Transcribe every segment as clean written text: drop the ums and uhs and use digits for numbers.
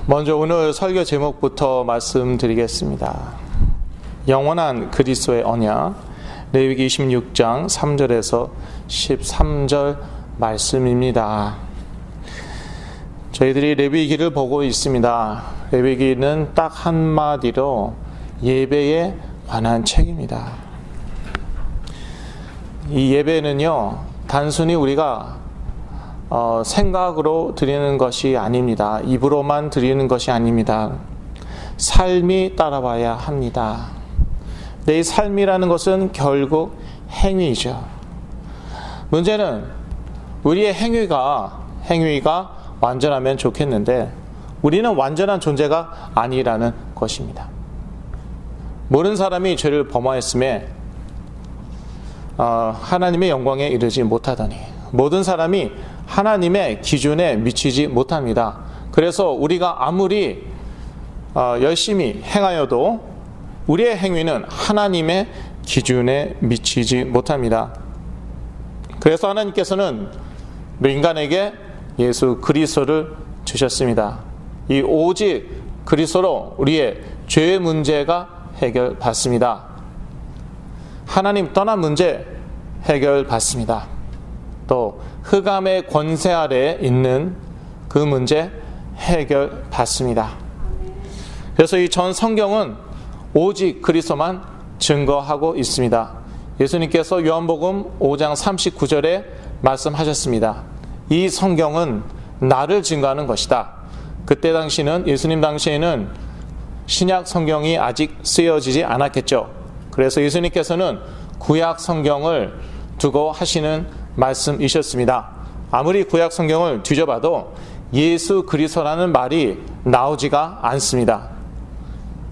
먼저 오늘 설교 제목부터 말씀드리겠습니다. 영원한 그리스도의 언약, 레위기 26장 3절에서 13절 말씀입니다. 저희들이 레위기를 보고 있습니다. 레위기는 딱 한마디로 예배에 관한 책입니다. 이 예배는요, 단순히 우리가 생각으로 드리는 것이 아닙니다. 입으로만 드리는 것이 아닙니다. 삶이 따라와야 합니다. 내 삶이라는 것은 결국 행위죠. 문제는 우리의 행위가 완전하면 좋겠는데 우리는 완전한 존재가 아니라는 것입니다. 모든 사람이 죄를 범하였음에 하나님의 영광에 이르지 못하더니 모든 사람이 하나님의 기준에 미치지 못합니다. 그래서 우리가 아무리 열심히 행하여도 우리의 행위는 하나님의 기준에 미치지 못합니다. 그래서 하나님께서는 인간에게 예수 그리스도를 주셨습니다. 이 오직 그리스도로 우리의 죄의 문제가 해결받습니다. 하나님 떠난 문제 해결받습니다. 또 흑암의 권세 아래에 있는 그 문제 해결받습니다. 그래서 이 전 성경은 오직 그리스도만 증거하고 있습니다. 예수님께서 요한복음 5장 39절에 말씀하셨습니다. 이 성경은 나를 증거하는 것이다. 그때 당시는 예수님 당시에는 신약 성경이 아직 쓰여지지 않았겠죠. 그래서 예수님께서는 구약 성경을 두고 하시는 말씀이셨습니다. 아무리 구약 성경을 뒤져봐도 예수 그리스도라는 말이 나오지가 않습니다.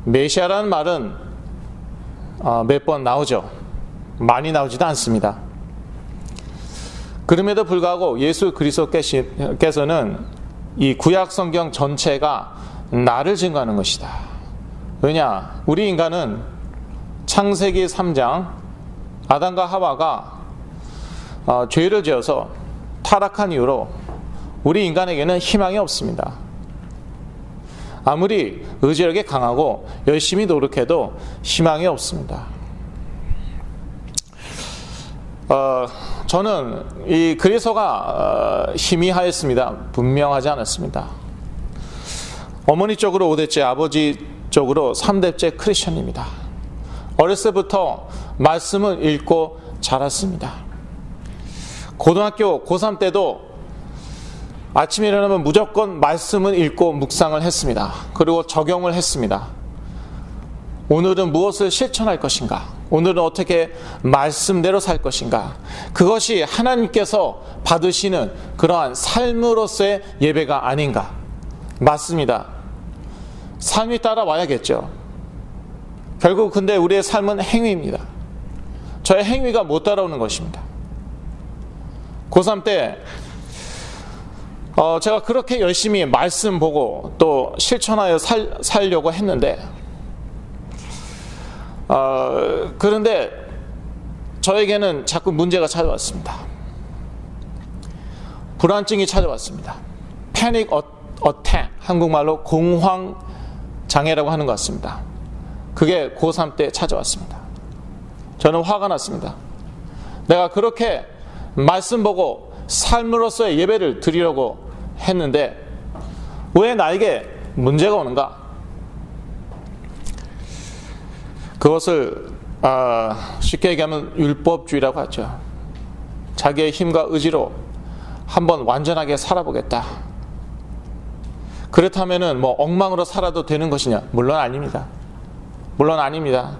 메시아라는 말은 몇 번 나오죠. 많이 나오지도 않습니다. 그럼에도 불구하고 예수 그리스도께서는 이 구약 성경 전체가 나를 증거하는 것이다. 왜냐? 우리 인간은 창세기 3장 아담과 하와가 죄를 지어서 타락한 이후로 우리 인간에게는 희망이 없습니다. 아무리 의지력이 강하고 열심히 노력해도 희망이 없습니다. 저는 이 그리스도가 희미하였습니다. 분명하지 않았습니다. 어머니 쪽으로 5대째, 아버지 쪽으로 3대째 크리스천입니다. 어렸을 때부터 말씀을 읽고 자랐습니다. 고등학교 고3 때도 아침에 일어나면 무조건 말씀을 읽고 묵상을 했습니다. 그리고 적용을 했습니다. 오늘은 무엇을 실천할 것인가? 오늘은 어떻게 말씀대로 살 것인가? 그것이 하나님께서 받으시는 그러한 삶으로서의 예배가 아닌가? 맞습니다. 삶이 따라와야겠죠. 결국 근데 우리의 삶은 행위입니다. 저의 행위가 못 따라오는 것입니다. 고3 때 제가 그렇게 열심히 말씀 보고 또 실천하여 살려고 했는데 그런데 저에게는 자꾸 문제가 찾아왔습니다. 불안증이 찾아왔습니다. 패닉 어택, 한국말로 공황장애라고 하는 것 같습니다. 그게 고3 때 찾아왔습니다. 저는 화가 났습니다. 내가 그렇게 말씀 보고 삶으로서의 예배를 드리려고 했는데 왜 나에게 문제가 오는가? 그것을 쉽게 얘기하면 율법주의라고 하죠. 자기의 힘과 의지로 한번 완전하게 살아보겠다. 그렇다면은 뭐 엉망으로 살아도 되는 것이냐? 물론 아닙니다. 물론 아닙니다.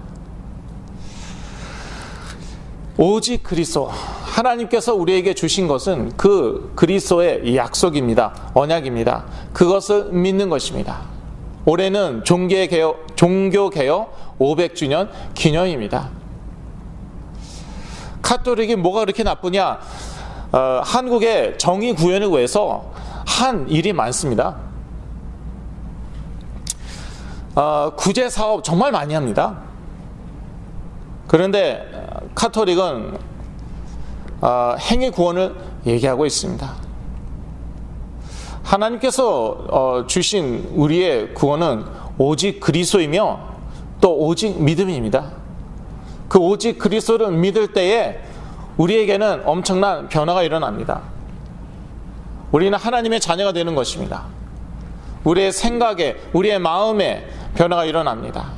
오직 그리스도, 하나님께서 우리에게 주신 것은 그 그리스도의 약속입니다. 언약입니다. 그것을 믿는 것입니다. 올해는 종교개혁 500주년 기념입니다. 카톨릭이 뭐가 그렇게 나쁘냐? 한국의 정의 구현을 위해서 한 일이 많습니다. 구제 사업 정말 많이 합니다. 그런데 카톨릭은 행위 구원을 얘기하고 있습니다. 하나님께서 주신 우리의 구원은 오직 그리스도이며 또 오직 믿음입니다. 그 오직 그리스도를 믿을 때에 우리에게는 엄청난 변화가 일어납니다. 우리는 하나님의 자녀가 되는 것입니다. 우리의 생각에, 우리의 마음에 변화가 일어납니다.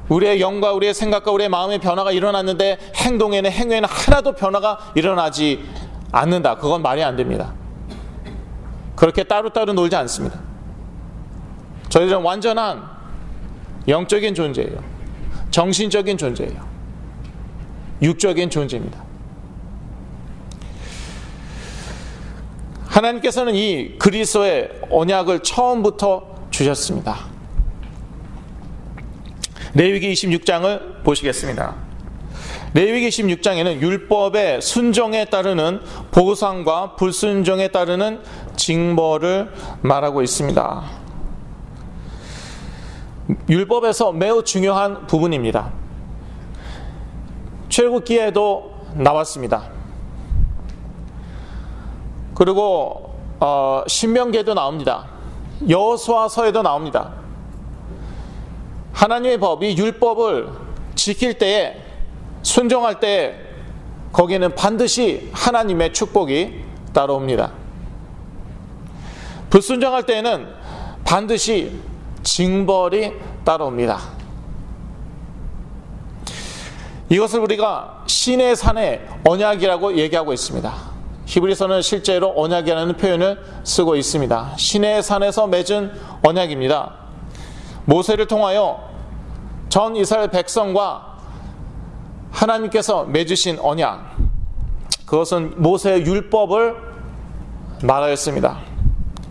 우리의 영과 우리의 생각과 우리의 마음에 변화가 일어났는데 행동에는 하나도 변화가 일어나지 않는다. 그건 말이 안 됩니다. 그렇게 따로따로 놀지 않습니다. 저희들은 완전한 영적인 존재예요. 정신적인 존재예요. 육적인 존재입니다. 하나님께서는 이 그리스도의 언약을 처음부터 주셨습니다. 레위기 26장을 보시겠습니다. 레위기 26장에는 율법의 순종에 따르는 보상과 불순종에 따르는 징벌을 말하고 있습니다. 율법에서 매우 중요한 부분입니다. 출애굽기에도 나왔습니다. 그리고 신명기에도 나옵니다. 여호수아서에도 나옵니다. 하나님의 법이 율법을 지킬 때에, 순종할 때에 거기에는 반드시 하나님의 축복이 따라옵니다. 불순종할 때에는 반드시 징벌이 따라옵니다. 이것을 우리가 신의 산의 언약이라고 얘기하고 있습니다. 히브리서는 실제로 언약이라는 표현을 쓰고 있습니다. 신의 산에서 맺은 언약입니다. 모세를 통하여 전 이스라엘 백성과 하나님께서 맺으신 언약, 그것은 모세의 율법을 말하였습니다.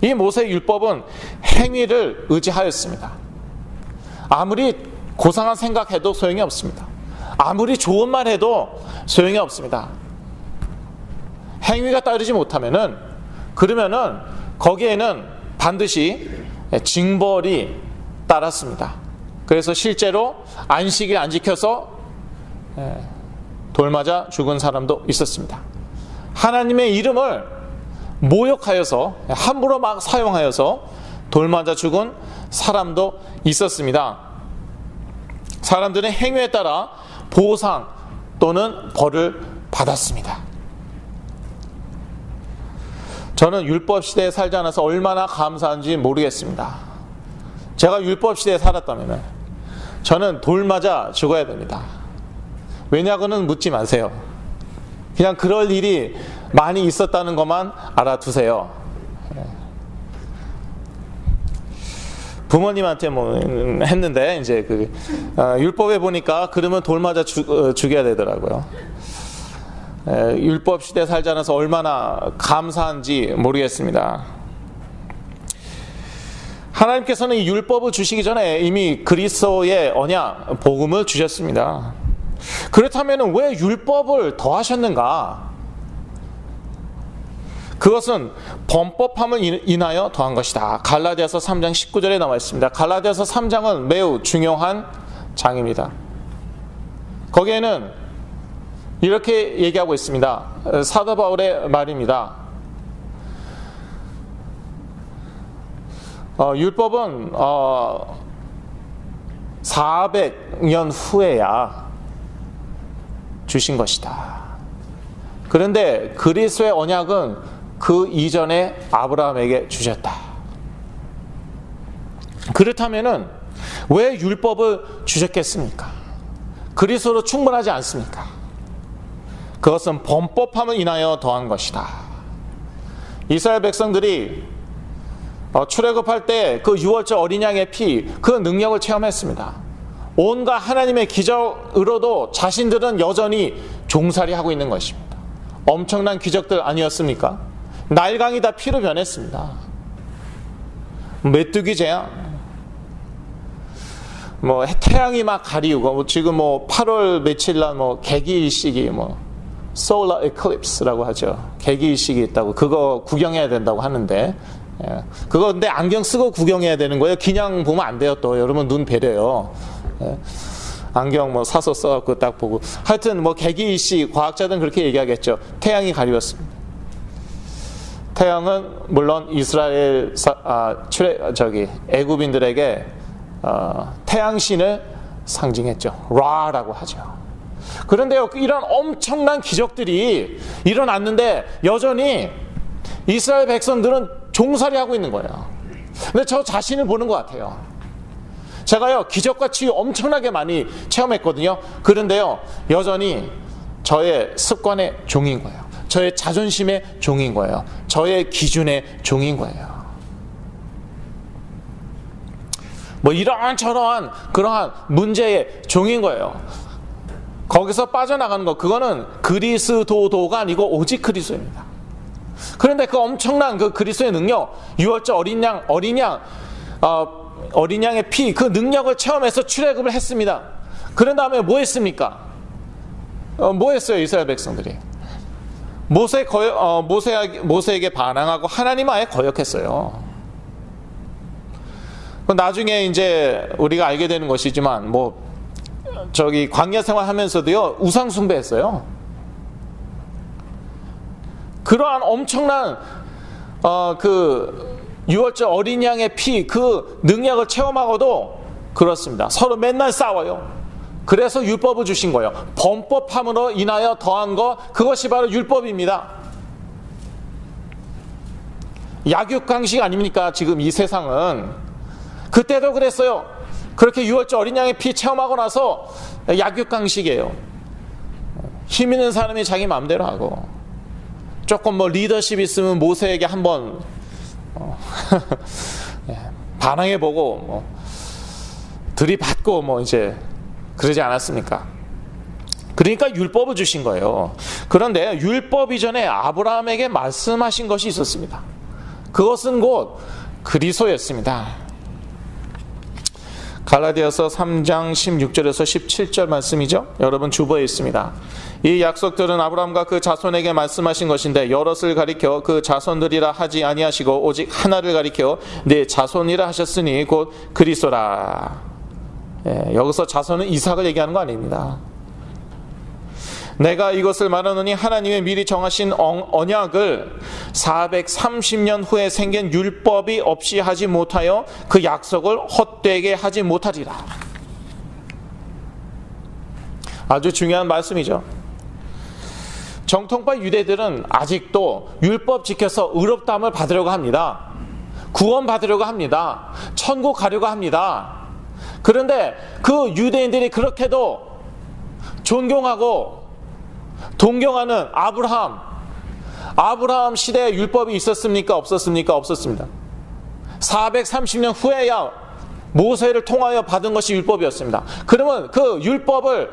이 모세의 율법은 행위를 의지하였습니다. 아무리 고상한 생각해도 소용이 없습니다. 아무리 좋은 말 해도 소용이 없습니다. 행위가 따르지 못하면은, 그러면은 거기에는 반드시 징벌이 따랐습니다. 그래서 실제로 안식일 안 지켜서 돌 맞아 죽은 사람도 있었습니다. 하나님의 이름을 모욕하여서, 함부로 막 사용하여서 돌 맞아 죽은 사람도 있었습니다. 사람들은 행위에 따라 보상 또는 벌을 받았습니다. 저는 율법 시대에 살지 않아서 얼마나 감사한지 모르겠습니다. 제가 율법 시대에 살았다면 저는 돌 맞아 죽어야 됩니다. 왜냐고는 묻지 마세요. 그냥 그럴 일이 많이 있었다는 것만 알아두세요. 부모님한테 뭐 했는데 이제 율법에 보니까 그러면 돌 맞아 죽여야 되더라고요. 율법 시대에 살지 않아서 얼마나 감사한지 모르겠습니다. 하나님께서는 이 율법을 주시기 전에 이미 그리스도의 언약, 복음을 주셨습니다. 그렇다면 왜 율법을 더하셨는가? 그것은 범법함을 인하여 더한 것이다. 갈라디아서 3장 19절에 나와 있습니다. 갈라디아서 3장은 매우 중요한 장입니다. 거기에는 이렇게 얘기하고 있습니다. 사도 바울의 말입니다. 율법은 400년 후에야 주신 것이다. 그런데 그리스도의 언약은 그 이전에 아브라함에게 주셨다. 그렇다면은 왜 율법을 주셨겠습니까? 그리스도로 충분하지 않습니까? 그것은 범법함을 인하여 더한 것이다. 이스라엘 백성들이 출애굽할 때 그 유월절 어린 양의 피, 그 능력을 체험했습니다. 온갖 하나님의 기적으로도 자신들은 여전히 종살이하고 있는 것입니다. 엄청난 기적들 아니었습니까? 날강이 다 피로 변했습니다. 메뚜기 재앙, 뭐 태양이 막 가리우고, 지금 뭐 8월 며칠 날 뭐 개기일식이 solar eclipse라고 하죠. 개기일식이 있다고, 그거 구경해야 된다고 하는데, 그거 근데 안경 쓰고 구경해야 되는 거예요. 그냥 보면 안 돼요. 또 여러분 눈 베려요. 안경 사서 써갖고 딱 보고. 하여튼 개기일식, 과학자들은 그렇게 얘기하겠죠. 태양이 가리웠습니다. 태양은 물론 이스라엘 애굽인들에게 태양신을 상징했죠. 라라고 하죠. 그런데요, 이런 엄청난 기적들이 일어났는데 여전히 이스라엘 백성들은 종살이하고 있는 거예요. 근데 저 자신을 보는 것 같아요. 제가요, 기적과 치유 엄청나게 많이 체험했거든요. 그런데요, 여전히 저의 습관의 종인 거예요. 저의 자존심의 종인 거예요. 저의 기준의 종인 거예요. 뭐 이러한 그러한 문제의 종인 거예요. 거기서 빠져나가는 거, 그거는 그리스도가 아니고 오직 그리스도입니다. 그런데 그 엄청난 그 그리스도의 능력, 유월절 어린 양의 피, 그 능력을 체험해서 출애굽을 했습니다. 그런 다음에 뭐 했습니까? 뭐 했어요, 이스라엘 백성들이? 모세에게 반항하고 하나님 아예 거역했어요. 나중에 이제 우리가 알게 되는 것이지만, 광야 생활하면서도요, 우상 숭배했어요. 그러한 엄청난 유월절 어린 양의 피, 그 능력을 체험하고도 그렇습니다. 서로 맨날 싸워요. 그래서 율법을 주신 거예요. 범법함으로 인하여 더한 거, 그것이 바로 율법입니다. 약육강식 아닙니까? 지금 이 세상은. 그때도 그랬어요. 그렇게 유월절 어린 양의 피 체험하고 나서 약육강식이에요. 힘 있는 사람이 자기 마음대로 하고, 조금 리더십 있으면 모세에게 한번 반항해보고 들이받고 이제 그러지 않았습니까? 그러니까 율법을 주신 거예요. 그런데 율법 이전에 아브라함에게 말씀하신 것이 있었습니다. 그것은 곧 그리스도였습니다. 갈라디아서 3장 16절에서 17절 말씀이죠. 여러분 주보에 있습니다. 이 약속들은 아브라함과 그 자손에게 말씀하신 것인데 여럿을 가리켜 그 자손들이라 하지 아니하시고 오직 하나를 가리켜 네 자손이라 하셨으니 곧 그리스도라. 여기서 자손은 이삭을 얘기하는 거 아닙니다. 내가 이것을 말하노니 하나님의 미리 정하신 언약을 430년 후에 생긴 율법이 없이 하지 못하여 그 약속을 헛되게 하지 못하리라. 아주 중요한 말씀이죠. 정통파 유대들은 아직도 율법 지켜서 의롭다함을 받으려고 합니다. 구원 받으려고 합니다. 천국 가려고 합니다. 그런데 그 유대인들이 그렇게도 존경하고 동경하는 아브라함 시대에 율법이 있었습니까? 없었습니까? 없었습니다. 430년 후에야 모세를 통하여 받은 것이 율법이었습니다. 그러면 그 율법을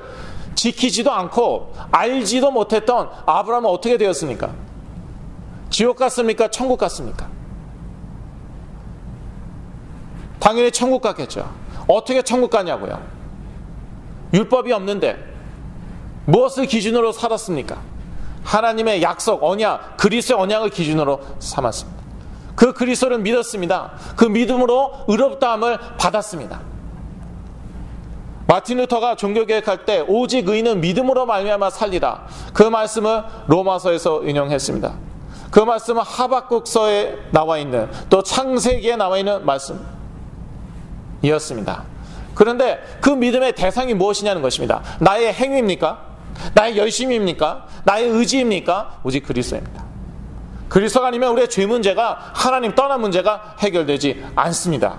지키지도 않고 알지도 못했던 아브라함은 어떻게 되었습니까? 지옥 갔습니까? 천국 갔습니까? 당연히 천국 갔겠죠. 어떻게 천국 가냐고요? 율법이 없는데 무엇을 기준으로 살았습니까? 하나님의 약속, 언약, 그리스도의 언약을 기준으로 삼았습니다. 그 그리스도를 믿었습니다. 그 믿음으로 의롭다함을 받았습니다. 마틴 루터가 종교개혁할 때 오직 의인은 믿음으로 말미암아 살리라, 그 말씀을 로마서에서 인용했습니다. 그 말씀은 하박국서에 나와 있는, 또 창세기에 나와 있는 말씀이었습니다. 그런데 그 믿음의 대상이 무엇이냐는 것입니다. 나의 행위입니까? 나의 열심입니까? 나의 의지입니까? 오직 그리스도입니다. 그리스도가 아니면 우리의 죄 문제가, 하나님 떠난 문제가 해결되지 않습니다.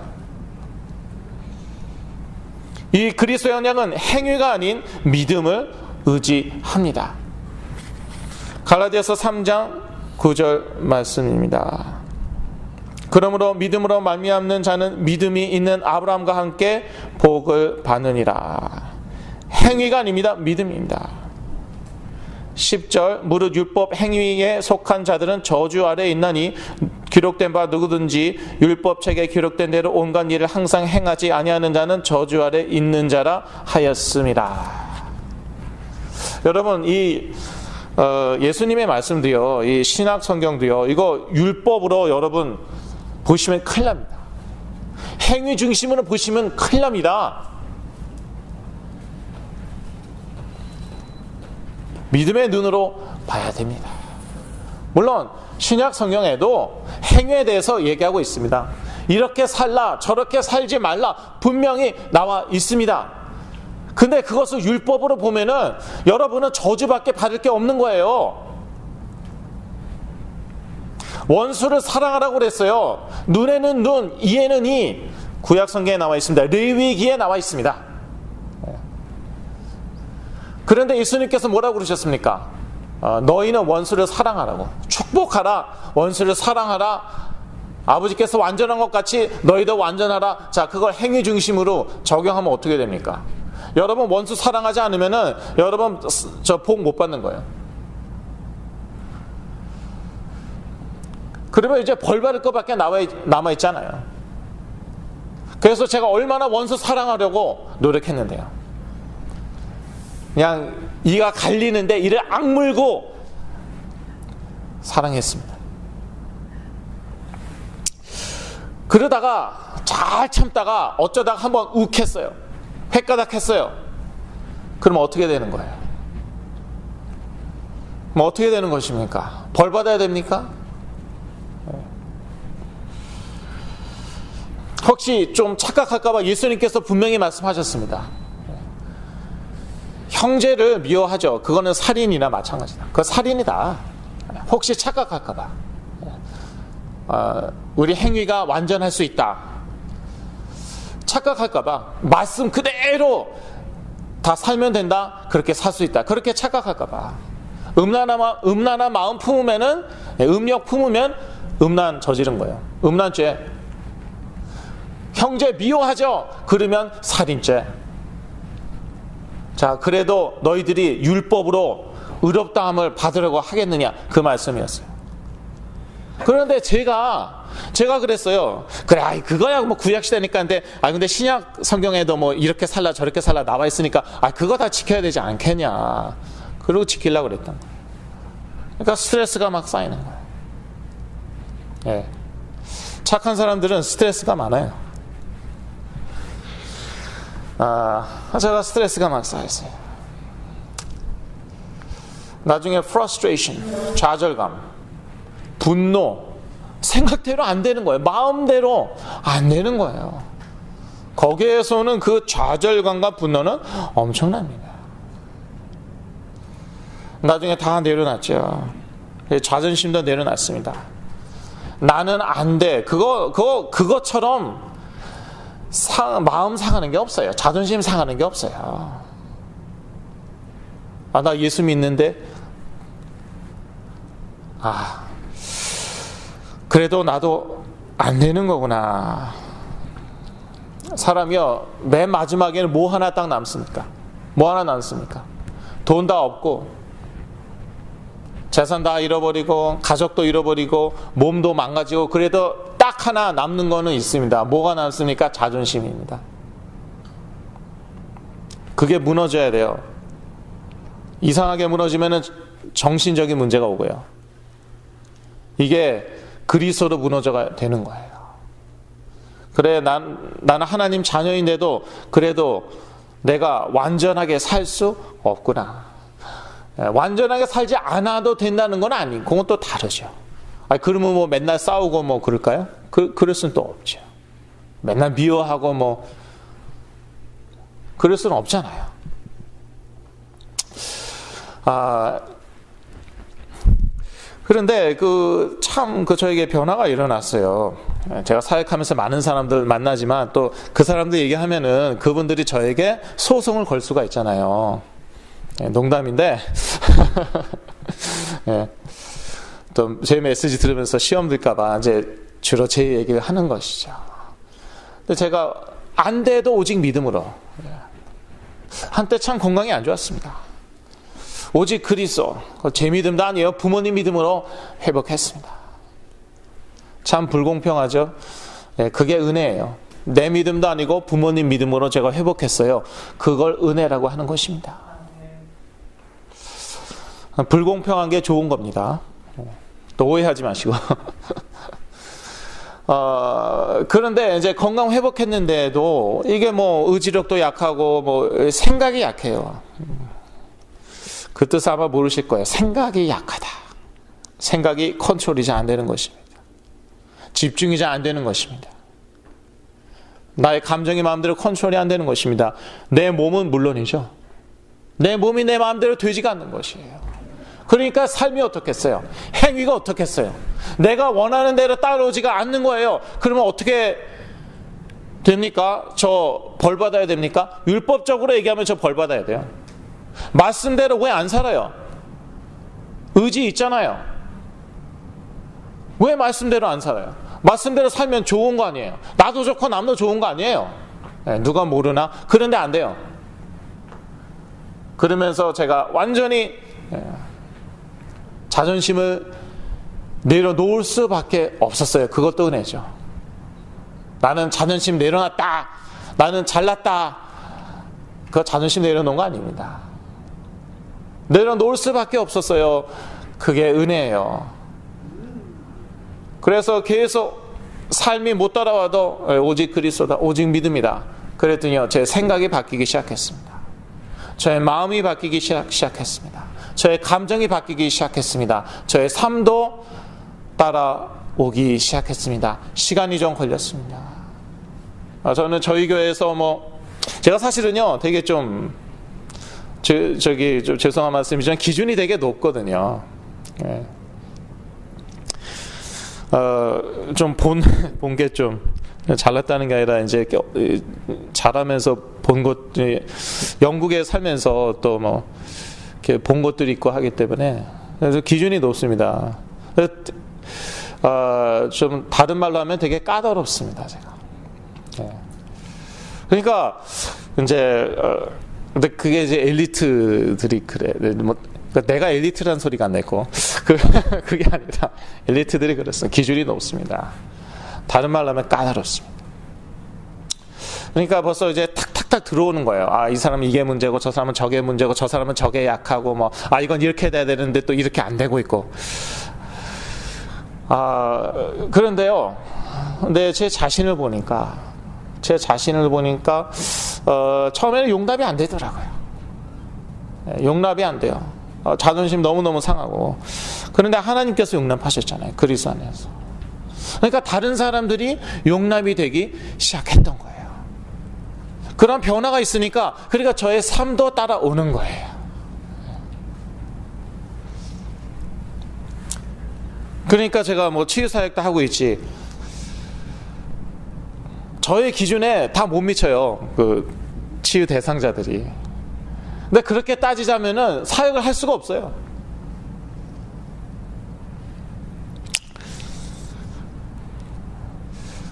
이 그리스도의 언약은 행위가 아닌 믿음을 의지합니다. 갈라디아서 3장 9절 말씀입니다. 그러므로 믿음으로 말미암는 자는 믿음이 있는 아브라함과 함께 복을 받느니라. 행위가 아닙니다. 믿음입니다. 10절 무릇 율법 행위에 속한 자들은 저주 아래에 있나니 기록된 바 누구든지 율법책에 기록된 대로 온갖 일을 항상 행하지 아니하는 자는 저주 아래에 있는 자라 하였습니다. 여러분, 이 예수님의 말씀도요, 이 신약 성경도요, 이거 율법으로 여러분 보시면 큰일 납니다. 행위 중심으로 보시면 큰일 납니다. 믿음의 눈으로 봐야 됩니다. 물론 신약 성경에도 행위에 대해서 얘기하고 있습니다. 이렇게 살라 저렇게 살지 말라 분명히 나와 있습니다. 근데 그것을 율법으로 보면은 여러분은 저주밖에 받을 게 없는 거예요. 원수를 사랑하라고 그랬어요. 눈에는 눈, 이에는 이. 구약 성경에 나와 있습니다. 레위기에 나와 있습니다. 그런데 예수님께서 뭐라고 그러셨습니까? 너희는 원수를 사랑하라고. 축복하라. 원수를 사랑하라. 아버지께서 완전한 것 같이 너희도 완전하라. 자, 그걸 행위 중심으로 적용하면 어떻게 됩니까? 여러분 원수 사랑하지 않으면은 여러분 저 복 못 받는 거예요. 그러면 이제 벌 받을 것밖에 남아 있잖아요. 그래서 제가 얼마나 원수 사랑하려고 노력했는데요. 그냥 이가 갈리는데 이를 악물고 사랑했습니다. 그러다가 잘 참다가 어쩌다가 한번 욱했어요. 획가닥했어요. 그럼 어떻게 되는 거예요? 뭐 어떻게 되는 것입니까? 벌 받아야 됩니까? 혹시 좀 착각할까봐 예수님께서 분명히 말씀하셨습니다. 형제를 미워하죠. 그거는 살인이나 마찬가지다. 그거 살인이다. 혹시 착각할까봐. 우리 행위가 완전할 수 있다. 착각할까봐. 말씀 그대로 다 살면 된다. 그렇게 살 수 있다. 그렇게 착각할까봐. 음란한 마음 품으면은, 음욕 품으면 음란 저지른 거예요. 음란죄. 형제 미워하죠? 그러면 살인죄. 자, 그래도 너희들이 율법으로 의롭다함을 받으려고 하겠느냐? 그 말씀이었어요. 그런데 제가 그랬어요. 그래, 그거야 뭐 구약시대니까. 근데 신약 성경에도 뭐 이렇게 살라 저렇게 살라 나와 있으니까, 그거 다 지켜야 되지 않겠냐. 그리고 지키려고 그랬던 거예요. 그러니까 스트레스가 막 쌓이는 거예요. 예. 착한 사람들은 스트레스가 많아요. 제가 스트레스가 막 쌓였어요. 나중에 frustration, 좌절감, 분노, 생각대로 안 되는 거예요. 마음대로 안 되는 거예요. 거기에서는 그 좌절감과 분노는 엄청납니다. 나중에 다 내려놨죠. 자존심도 내려놨습니다. 나는 안 돼. 그것처럼 마음 상하는 게 없어요. 자존심 상하는 게 없어요. 나 예수 믿는데, 그래도 나도 안 되는 거구나. 사람이요, 맨 마지막에는 뭐 하나 딱 남습니까? 뭐 하나 남습니까? 돈 다 없고, 재산 다 잃어버리고, 가족도 잃어버리고, 몸도 망가지고, 그래도 딱 하나 남는 거는 있습니다. 뭐가 남습니까? 자존심입니다. 그게 무너져야 돼요. 이상하게 무너지면은 정신적인 문제가 오고요. 이게 그리스도로 무너져야 되는 거예요. 그래, 나는 하나님 자녀인데도 그래도 내가 완전하게 살 수 없구나. 완전하게 살지 않아도 된다는 건 아니고, 그건 또 다르죠. 그러면 뭐 맨날 싸우고 뭐 그럴까요? 그럴 수는 또 없죠. 맨날 미워하고 뭐 그럴 수는 없잖아요. 그런데 저에게 변화가 일어났어요. 제가 사역하면서 많은 사람들 만나지만 또 그 사람들 얘기하면은 그분들이 저에게 소송을 걸 수가 있잖아요. 농담인데 예. 또 제 메시지 들으면서 시험 들까봐 이제 주로 제 얘기를 하는 것이죠. 근데 제가 안 돼도 오직 믿음으로. 한때 참 건강이 안 좋았습니다. 오직 그리스도, 제 믿음도 아니에요. 부모님 믿음으로 회복했습니다. 참 불공평하죠. 그게 은혜예요. 내 믿음도 아니고 부모님 믿음으로 제가 회복했어요. 그걸 은혜라고 하는 것입니다. 불공평한 게 좋은 겁니다. 또 오해하지 마시고. 그런데 이제 건강 회복했는데도 이게 뭐 의지력도 약하고 뭐 생각이 약해요. 그 뜻 아마 모르실 거예요. 생각이 약하다. 생각이 컨트롤이 잘 안 되는 것입니다. 집중이 잘 안 되는 것입니다. 나의 감정이 마음대로 컨트롤이 안 되는 것입니다. 내 몸은 물론이죠. 내 몸이 내 마음대로 되지가 않는 것이에요. 그러니까 삶이 어떻겠어요? 행위가 어떻겠어요? 내가 원하는 대로 따라오지가 않는 거예요. 그러면 어떻게 됩니까? 저 벌 받아야 됩니까? 율법적으로 얘기하면 저 벌 받아야 돼요. 말씀대로 왜 안 살아요? 의지 있잖아요. 왜 말씀대로 안 살아요? 말씀대로 살면 좋은 거 아니에요? 나도 좋고 남도 좋은 거 아니에요? 네, 누가 모르나? 그런데 안 돼요. 그러면서 제가 완전히 자존심을 내려놓을 수밖에 없었어요. 그것도 은혜죠. 나는 자존심 내려놨다. 나는 잘났다. 그거 자존심 내려놓은 거 아닙니다. 내려놓을 수밖에 없었어요. 그게 은혜예요. 그래서 계속 삶이 못 따라와도 오직 그리스도다. 오직 믿음이다. 그랬더니요. 제 생각이 바뀌기 시작했습니다. 저의 마음이 바뀌기 시작했습니다. 저의 감정이 바뀌기 시작했습니다. 저의 삶도 따라오기 시작했습니다. 시간이 좀 걸렸습니다. 저는 저희 교회에서 제가 사실은요, 되게 좀 죄송한 말씀이지만 기준이 되게 높거든요. 예. 좀 본 게 좀 잘났다는 게 아니라 이제 잘하면서 본 것, 영국에 살면서 또 이렇게 본 것들이 있고 하기 때문에 그래서 기준이 높습니다. 좀 다른 말로 하면 되게 까다롭습니다, 제가. 네. 그러니까 이제 근데 그게 이제 엘리트들이 그래. 그러니까 내가 엘리트라는 소리가 안 냈고 그게 아니라 엘리트들이 그랬어요. 기준이 높습니다. 다른 말로 하면 까다롭습니다. 그러니까 벌써 이제 탁탁탁 들어오는 거예요. 이 사람은 이게 문제고 저 사람은 저게 문제고 저 사람은 저게 약하고 이건 이렇게 돼야 되는데 또 이렇게 안 되고 있고. 그런데요. 근데 제 자신을 보니까 처음에는 용납이 안 되더라고요. 용납이 안 돼요. 자존심 너무너무 상하고. 그런데 하나님께서 용납하셨잖아요. 그리스도 안에서. 그러니까 다른 사람들이 용납이 되기 시작했던 거예요. 그런 변화가 있으니까 그러니까 저의 삶도 따라오는 거예요. 그러니까 제가 치유사역도 하고 있지. 저의 기준에 다 못 미쳐요. 그 치유 대상자들이. 근데 그렇게 따지자면은 사역을 할 수가 없어요.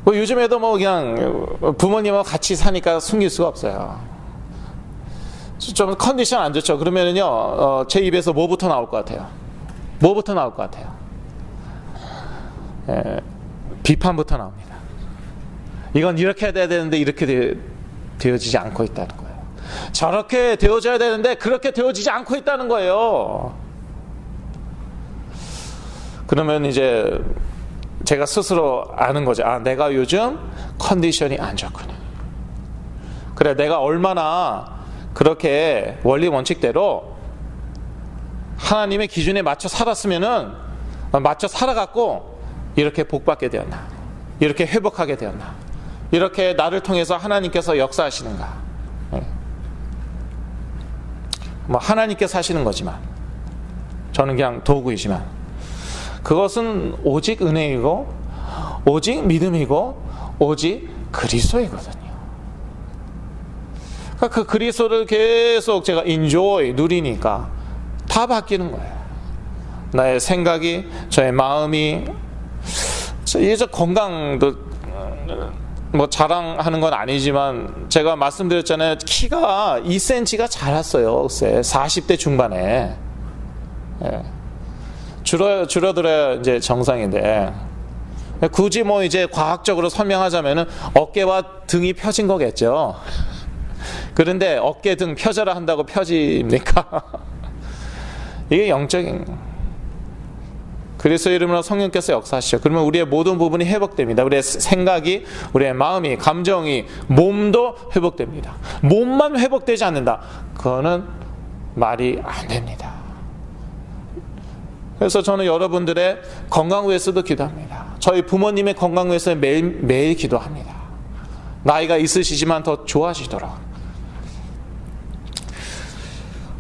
요즘에도 그냥 부모님하고 같이 사니까 숨길 수가 없어요. 좀 컨디션 안 좋죠. 그러면은요, 제 입에서 뭐부터 나올 것 같아요? 뭐부터 나올 것 같아요? 비판부터 나옵니다. 이건 이렇게 돼야 되는데 이렇게 되어지지 않고 있다는 거예요. 저렇게 되어져야 되는데 그렇게 되어지지 않고 있다는 거예요. 그러면 이제 제가 스스로 아는 거죠. 내가 요즘 컨디션이 안 좋구나. 그래, 내가 얼마나 그렇게 원리 원칙대로 하나님의 기준에 맞춰 살았으면은 맞춰 살아갖고 이렇게 복받게 되었나, 이렇게 회복하게 되었나, 이렇게 나를 통해서 하나님께서 역사하시는가. 하나님께서 하시는 거지만 저는 그냥 도구이지만 그것은 오직 은혜이고 오직 믿음이고 오직 그리스도이거든요. 그러니까 그 그리스도를 계속 제가 enjoy 누리니까 다 바뀌는 거예요. 나의 생각이, 저의 마음이. 예전 건강도 자랑하는 건 아니지만 제가 말씀드렸잖아요. 키가 2cm가 자랐어요. 글쎄 40대 중반에. 줄어들어야 이제 정상인데, 굳이 이제 과학적으로 설명하자면은 어깨와 등이 펴진 거겠죠. 그런데 어깨 등 펴져라 한다고 펴집니까? 이게 영적인. 그리스도 이름으로 성령께서 역사하시죠. 그러면 우리의 모든 부분이 회복됩니다. 우리의 생각이, 우리의 마음이, 감정이, 몸도 회복됩니다. 몸만 회복되지 않는다. 그거는 말이 안 됩니다. 그래서 저는 여러분들의 건강 위해서도 기도합니다. 저희 부모님의 건강 위해서 매일 기도합니다. 나이가 있으시지만 더 좋아지도록.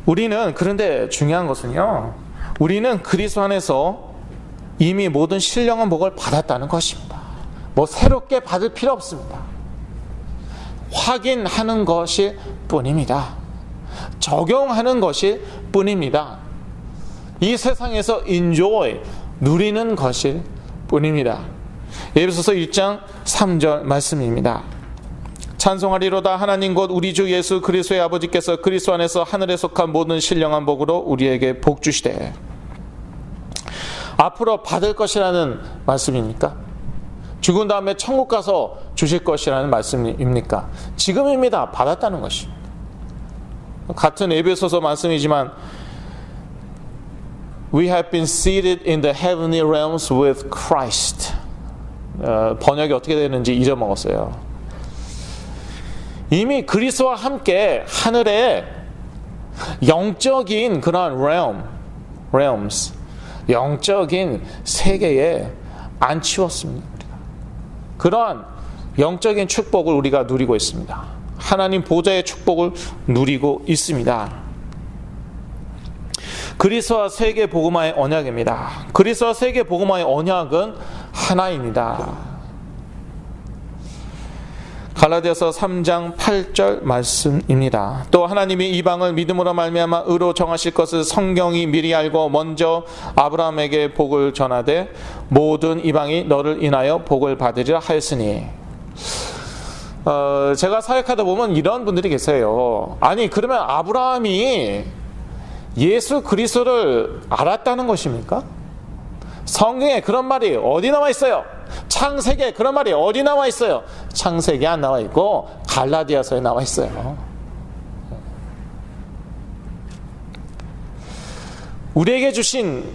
우리는 그런데 중요한 것은요, 우리는 그리스도 안에서 이미 모든 신령한 복을 받았다는 것입니다. 뭐 새롭게 받을 필요 없습니다. 확인하는 것일 뿐입니다. 적용하는 것일 뿐입니다. 이 세상에서 enjoy, 누리는 것일 뿐입니다. 에베소서 1장 3절 말씀입니다. 찬송하리로다 하나님 곧 우리 주 예수 그리스도의 아버지께서 그리스도 안에서 하늘에 속한 모든 신령한 복으로 우리에게 복 주시되. 앞으로 받을 것이라는 말씀입니까? 죽은 다음에 천국 가서 주실 것이라는 말씀입니까? 지금입니다. 받았다는 것입니다. 같은 에베소서 말씀이지만 We have been seated in the heavenly realms with Christ. 번역이 어떻게 되는지 잊어먹었어요. 이미 그리스도와 함께 하늘에 영적인 그런 realms, 영적인 세계에 앉히었습니다. 그러한 영적인 축복을 우리가 누리고 있습니다. 하나님 보좌의 축복을 누리고 있습니다. 그리스도와 세계 복음화의 언약입니다. 그리스도와 세계 복음화의 언약은 하나입니다. 갈라디아서 3장 8절 말씀입니다. 또 하나님이 이방을 믿음으로 말미암아 의로 정하실 것을 성경이 미리 알고 먼저 아브라함에게 복을 전하되 모든 이방이 너를 인하여 복을 받으리라 하였으니. 제가 사역하다 보면 이런 분들이 계세요. 아니 그러면 아브라함이 예수 그리스도를 알았다는 것입니까? 성경에 그런 말이 어디 나와 있어요? 창세기에 그런 말이 어디 나와 있어요? 창세기에 안 나와 있고 갈라디아서에 나와 있어요. 우리에게 주신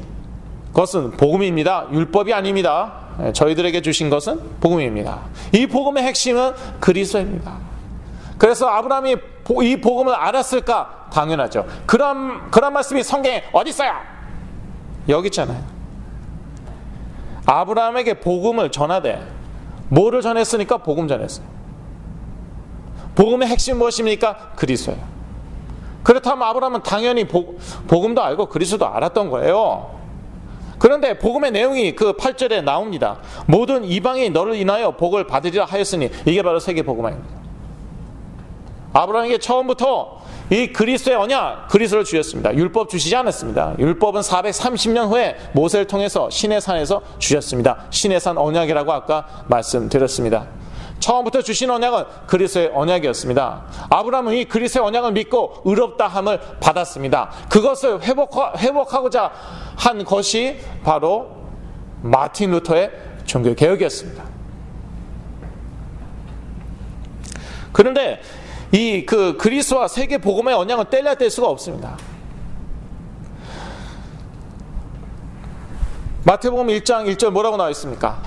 것은 복음입니다. 율법이 아닙니다. 저희들에게 주신 것은 복음입니다. 이 복음의 핵심은 그리스도입니다. 그래서 아브라함이 이 복음을 알았을까? 당연하죠. 그런 말씀이 성경에 어디 있어요? 여기 있잖아요. 아브라함에게 복음을 전하되 뭐를 전했으니까? 복음 전했어요. 복음의 핵심 무엇입니까? 그리스도예요. 그렇다면 아브라함은 당연히 복음도 알고 그리스도도 알았던 거예요. 그런데 복음의 내용이 그 8절에 나옵니다. 모든 이방이 너를 인하여 복을 받으리라 하였으니. 이게 바로 세계 복음화입니다. 아브라함에게 처음부터 이 그리스도의 언약, 그리스도를 주셨습니다. 율법 주시지 않았습니다. 율법은 430년 후에 모세를 통해서 시내산에서 주셨습니다. 시내산 언약이라고 아까 말씀드렸습니다. 처음부터 주신 언약은 그리스도의 언약이었습니다. 아브라함은 이 그리스도의 언약을 믿고 의롭다함을 받았습니다. 그것을 회복하고자 한 것이 바로 마틴 루터의 종교개혁이었습니다. 그런데 이 그리스도와 세계 복음의 언약은 뗄래야 뗄 수가 없습니다. 마태복음 1장 1절 뭐라고 나와 있습니까?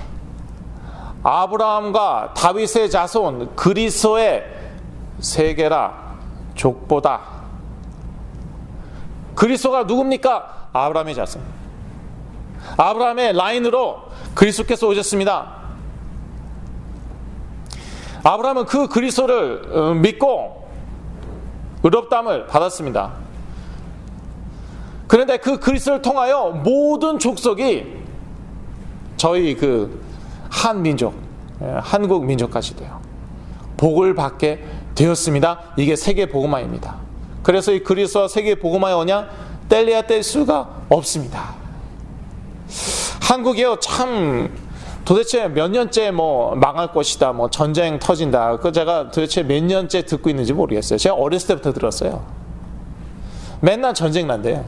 아브라함과 다윗의 자손 그리스도의 세계라 족보다. 그리스도가 누굽니까? 아브라함의 자손. 아브라함의 라인으로 그리스도께서 오셨습니다. 아브라함은 그 그리스도를 믿고 의롭다함을 받았습니다. 그런데 그 그리스도를 통하여 모든 족속이 저희 한민족, 한국 민족까지 돼요. 복을 받게 되었습니다. 이게 세계 복음화입니다. 그래서 이 그리스도와 세계 복음화의 언약 뗄래야 뗄 수가 없습니다. 한국이요 참 도대체 몇 년째 망할 것이다, 전쟁 터진다. 제가 도대체 몇 년째 듣고 있는지 모르겠어요. 제가 어렸을 때부터 들었어요. 맨날 전쟁 난대요.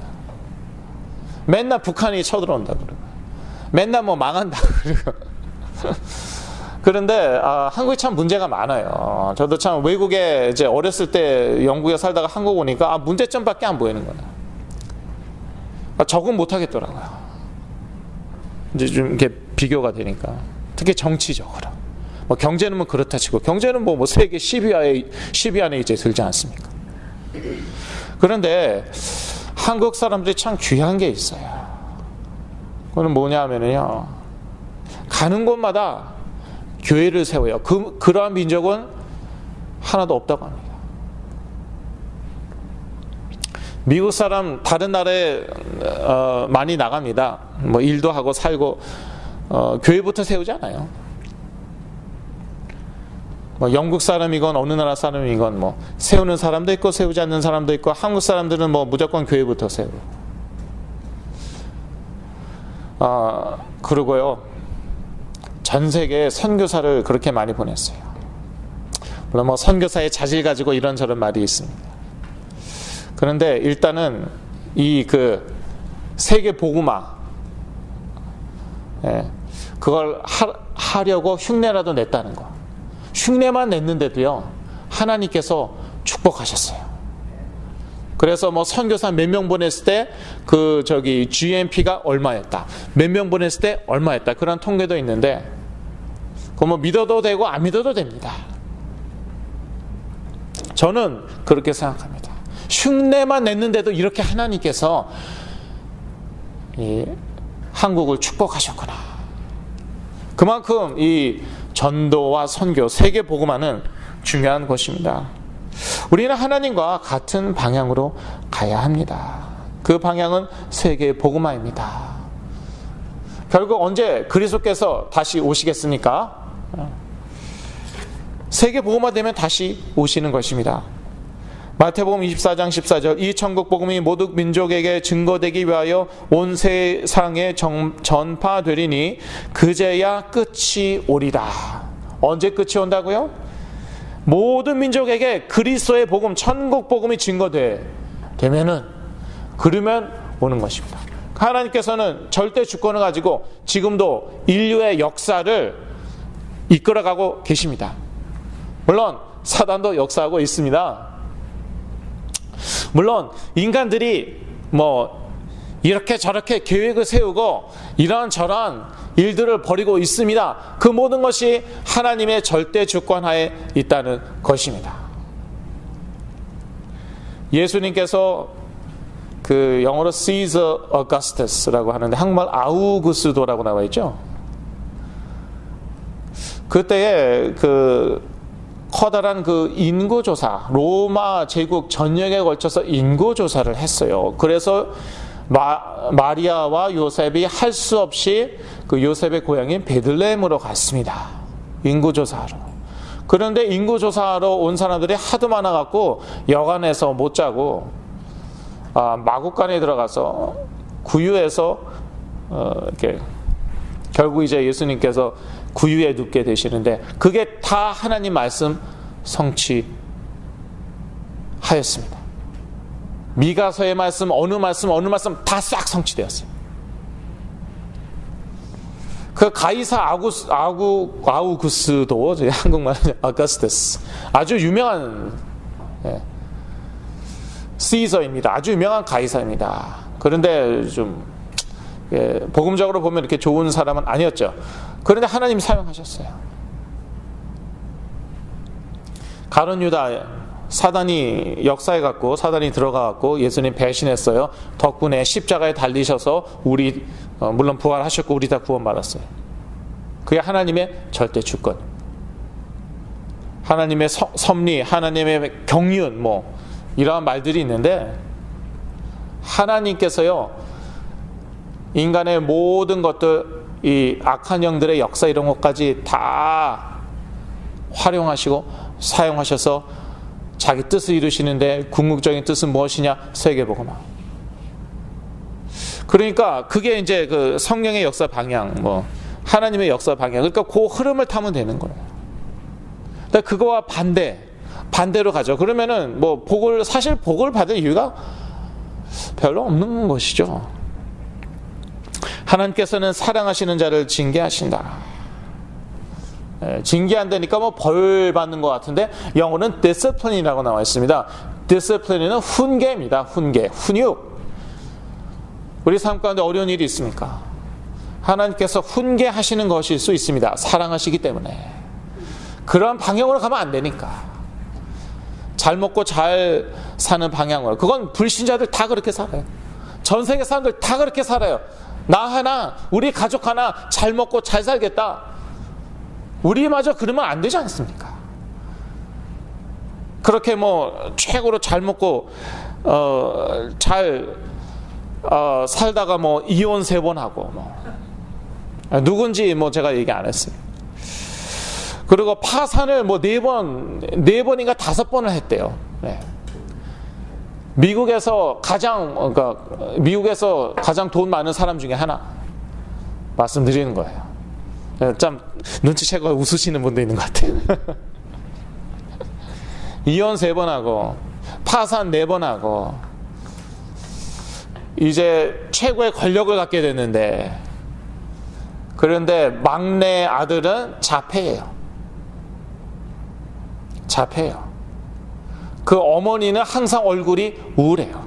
맨날 북한이 쳐들어온다 그러고, 맨날 망한다 그러고. 그런데 한국이 참 문제가 많아요. 저도 참 외국에 이제 어렸을 때 영국에 살다가 한국 오니까 문제점밖에 안 보이는 거예요. 적응 못 하겠더라고요. 이제 좀 이렇게 비교가 되니까. 특히 정치적으로. 경제는 그렇다 치고, 경제는 세계 10위 안에 이제 들지 않습니까? 그런데 한국 사람들이 참 귀한 게 있어요. 그건 뭐냐 하면요, 가는 곳마다 교회를 세워요. 그러한 민족은 하나도 없다고 합니다. 미국 사람 다른 나라에 많이 나갑니다. 뭐 일도 하고 살고 교회부터 세우지 않아요. 뭐 영국 사람이건 어느 나라 사람이건 뭐 세우는 사람도 있고 세우지 않는 사람도 있고, 한국 사람들은 뭐 무조건 교회부터 세우고. 그러고요, 전 세계에 선교사를 그렇게 많이 보냈어요. 물론 뭐 선교사의 자질 가지고 이런저런 말이 있습니다. 그런데 일단은 이 세계 복음화, 그걸 하려고 흉내라도 냈다는 거. 흉내만 냈는데도요, 하나님께서 축복하셨어요. 그래서 뭐 선교사 몇 명 보냈을 때 GNP가 얼마였다, 몇 명 보냈을 때 얼마였다, 그런 통계도 있는데, 그거 뭐 믿어도 되고 안 믿어도 됩니다. 저는 그렇게 생각합니다. 흉내만 냈는데도 이렇게 하나님께서 한국을 축복하셨구나. 그만큼 이 전도와 선교, 세계 복음화는 중요한 것입니다. 우리는 하나님과 같은 방향으로 가야 합니다. 그 방향은 세계 복음화입니다. 결국 언제 그리스도께서 다시 오시겠습니까? 세계 복음화 되면 다시 오시는 것입니다. 마태복음 24장 14절, 이 천국 복음이 모든 민족에게 증거되기 위하여 온 세상에 전파되리니 그제야 끝이 오리라. 언제 끝이 온다고요? 모든 민족에게 그리스도의 복음, 천국 복음이 증거되면은, 그러면 오는 것입니다. 하나님께서는 절대 주권을 가지고 지금도 인류의 역사를 이끌어가고 계십니다. 물론 사단도 역사하고 있습니다. 물론 인간들이 뭐 이렇게 저렇게 계획을 세우고 이런저런 일들을 벌이고 있습니다. 그 모든 것이 하나님의 절대 주권하에 있다는 것입니다. 예수님께서 영어로 Caesar Augustus라고 하는데 한국말 아우구스도라고 나와 있죠. 그때에 커다란 인구조사, 로마 제국 전역에 걸쳐서 인구조사를 했어요. 그래서 마리아와 요셉이 할 수 없이 요셉의 고향인 베들레헴으로 갔습니다. 인구조사하러. 그런데 인구조사하러 온 사람들이 하도 많아갖고 여관에서 못 자고 마구간에 들어가서 구유에서 이렇게 결국 이제 예수님께서 구유에 눕게 되시는데, 그게 다 하나님 말씀 성취하였습니다. 미가서의 말씀, 어느 말씀 다 싹 성취되었어요. 가이사 아우구스도, 한국말은 아우구스투스, 아주 유명한 시저입니다. 아주 유명한 가이사입니다. 그런데 좀 복음적으로 보면 이렇게 좋은 사람은 아니었죠. 그런데 하나님 사용하셨어요. 가룟 유다, 사단이 역사해갖고 사단이 들어가갖고 예수님 배신했어요. 덕분에 십자가에 달리셔서 우리 물론 부활하셨고 우리 다 구원받았어요. 그게 하나님의 절대 주권, 하나님의 섭리, 하나님의 경륜, 뭐 이러한 말들이 있는데, 하나님께서요 인간의 모든 것들, 이 악한 영들의 역사 이런 것까지 다 활용하시고 사용하셔서 자기 뜻을 이루시는데, 궁극적인 뜻은 무엇이냐? 세계복음화. 그러니까 그게 이제 성령의 역사 방향, 뭐 하나님의 역사 방향, 그러니까 그 흐름을 타면 되는 거예요. 근데 그거와 반대로 가죠. 그러면은 뭐 사실 복을 받을 이유가 별로 없는 것이죠. 하나님께서는 사랑하시는 자를 징계하신다. 징계한다니까 뭐 벌 받는 것 같은데, 영어는 discipline이라고 나와 있습니다. discipline은 훈계입니다. 훈육. 우리 삶 가운데 어려운 일이 있습니까? 하나님께서 훈계하시는 것일 수 있습니다. 사랑하시기 때문에. 그런 방향으로 가면 안 되니까. 잘 먹고 잘 사는 방향으로. 그건 불신자들 다 그렇게 살아요. 전 세계 사람들 다 그렇게 살아요. 나 하나, 우리 가족 하나 잘 먹고 잘 살겠다. 우리마저 그러면 안 되지 않습니까? 그렇게 뭐 최고로 잘 먹고 잘 살다가 뭐 이혼 3번 하고 뭐 누군지 뭐 제가 얘기 안 했어요. 그리고 파산을 뭐 4번인가 5번을 했대요. 네. 미국에서 가장 돈 많은 사람 중에 하나 말씀드리는 거예요. 참 눈치채고 웃으시는 분도 있는 것 같아요. 이혼 3번 하고 파산 4번 하고 이제 최고의 권력을 갖게 됐는데, 그런데 막내 아들은 자폐예요. 그 어머니는 항상 얼굴이 우울해요.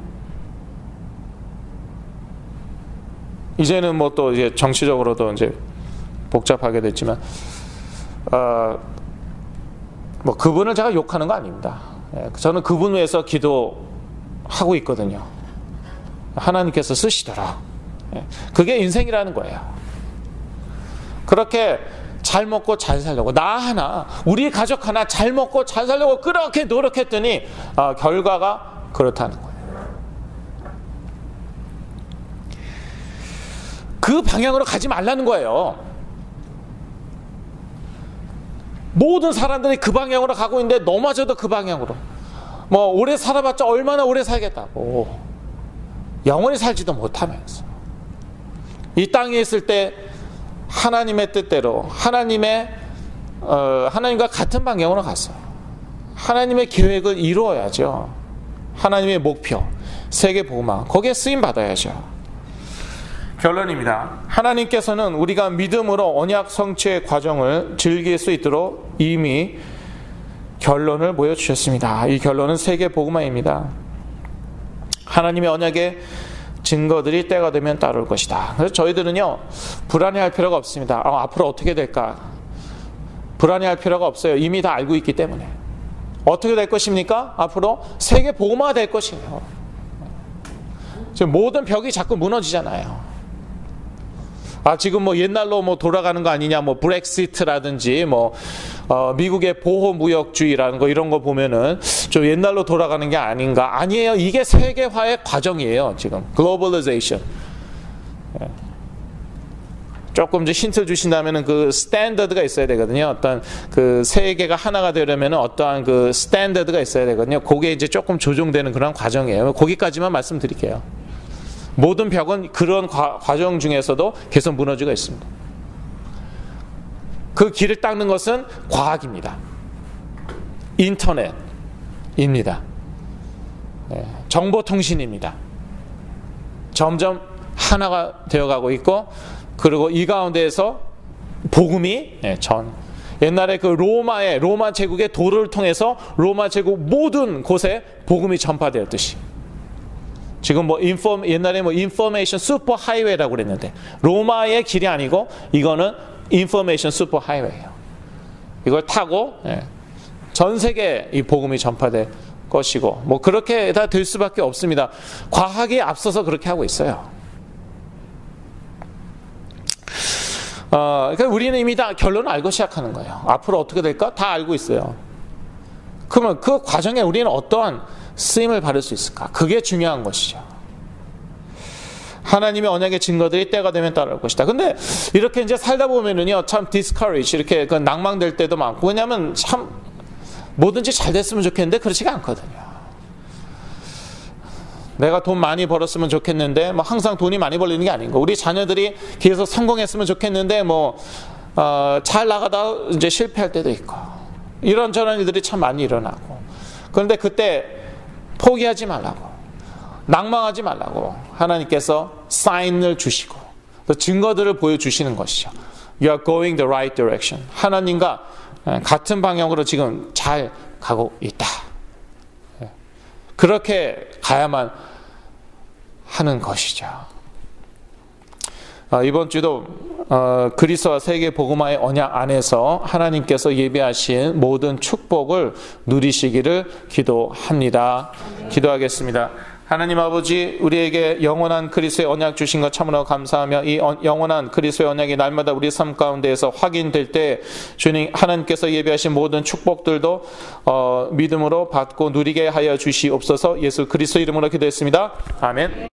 이제는 뭐 또 이제 정치적으로도 이제 복잡하게 됐지만, 뭐 그분을 제가 욕하는 거 아닙니다. 저는 그분 위해서 기도하고 있거든요. 하나님께서 쓰시더라. 그게 인생이라는 거예요. 그렇게 잘 먹고 잘 살려고, 나 하나, 우리 가족 하나 잘 먹고 잘 살려고 그렇게 노력했더니 결과가 그렇다는 거예요. 그 방향으로 가지 말라는 거예요. 모든 사람들이 그 방향으로 가고 있는데 너마저도 그 방향으로, 뭐 오래 살아봤자 얼마나 오래 살겠다고, 영원히 살지도 못하면서 이 땅에 있을 때 하나님의 뜻대로 하나님과 같은 방향으로 갔어요. 하나님의 계획을 이루어야죠. 하나님의 목표, 세계 복음화, 거기에 쓰임 받아야죠. 결론입니다. 하나님께서는 우리가 믿음으로 언약 성취의 과정을 즐길 수 있도록 이미 결론을 보여주셨습니다. 이 결론은 세계 복음화입니다. 하나님의 언약의 증거들이 때가 되면 따를 것이다. 그래서 저희들은요, 불안해할 필요가 없습니다. 앞으로 어떻게 될까? 불안해할 필요가 없어요. 이미 다 알고 있기 때문에. 어떻게 될 것입니까? 앞으로 세계 복음화가 될 것이에요. 지금 모든 벽이 자꾸 무너지잖아요. 지금 뭐 옛날로 뭐 돌아가는 거 아니냐, 뭐 브렉시트라든지 뭐 미국의 보호무역주의라는 거, 이런 거 보면은 좀 옛날로 돌아가는 게 아닌가. 아니에요. 이게 세계화의 과정이에요. 지금 글로벌라이제이션. 조금 이제 힌트 주신다면은 그 스탠더드가 있어야 되거든요. 어떤 그 세계가 하나가 되려면은 어떠한 그 스탠더드가 있어야 되거든요. 그게 이제 조금 조정되는 그런 과정이에요. 거기까지만 말씀드릴게요. 모든 벽은 그런 과정 중에서도 계속 무너지고 있습니다. 그 길을 닦는 것은 과학입니다. 인터넷입니다. 정보통신입니다. 점점 하나가 되어가고 있고, 그리고 이 가운데에서 복음이 옛날에 그 로마 제국의 도로를 통해서 로마 제국 모든 곳에 복음이 전파되었듯이, 지금 뭐 옛날에 뭐 인포메이션 슈퍼 하이웨이라고 그랬는데, 로마의 길이 아니고 이거는 인포메이션 슈퍼 하이웨이예요. 이걸 타고 전 세계에 이 복음이 전파될 것이고, 뭐 그렇게 다 될 수밖에 없습니다. 과학이 앞서서 그렇게 하고 있어요. 그러니까 우리는 이미 다 결론을 알고 시작하는 거예요. 앞으로 어떻게 될까? 다 알고 있어요. 그러면 그 과정에 우리는 어떠한 쓰임을 받을 수 있을까? 그게 중요한 것이죠. 하나님의 언약의 증거들이 때가 되면 따라올 것이다. 근데 이렇게 이제 살다 보면은요, 참 discourage, 이렇게 낭망될 때도 많고, 왜냐하면 참 뭐든지 잘 됐으면 좋겠는데 그렇지가 않거든요. 내가 돈 많이 벌었으면 좋겠는데 뭐 항상 돈이 많이 벌리는 게 아닌 거. 우리 자녀들이 계속 성공했으면 좋겠는데 뭐 잘 나가다 이제 실패할 때도 있고, 이런저런 일들이 참 많이 일어나고. 그런데 그때 포기하지 말라고, 낭망하지 말라고 하나님께서 사인을 주시고 또 증거들을 보여주시는 것이죠. You are going the right direction. 하나님과 같은 방향으로 지금 잘 가고 있다. 그렇게 가야만 하는 것이죠. 이번 주도 그리스도와 세계 복음화의 언약 안에서 하나님께서 예비하신 모든 축복을 누리시기를 기도합니다. 기도하겠습니다. 하나님 아버지, 우리에게 영원한 그리스도의 언약 주신 것 참으로 감사하며 이 영원한 그리스도의 언약이 날마다 우리 삶 가운데에서 확인될 때 주님 하나님께서 예비하신 모든 축복들도 믿음으로 받고 누리게 하여 주시옵소서. 예수 그리스도 이름으로 기도했습니다. 아멘.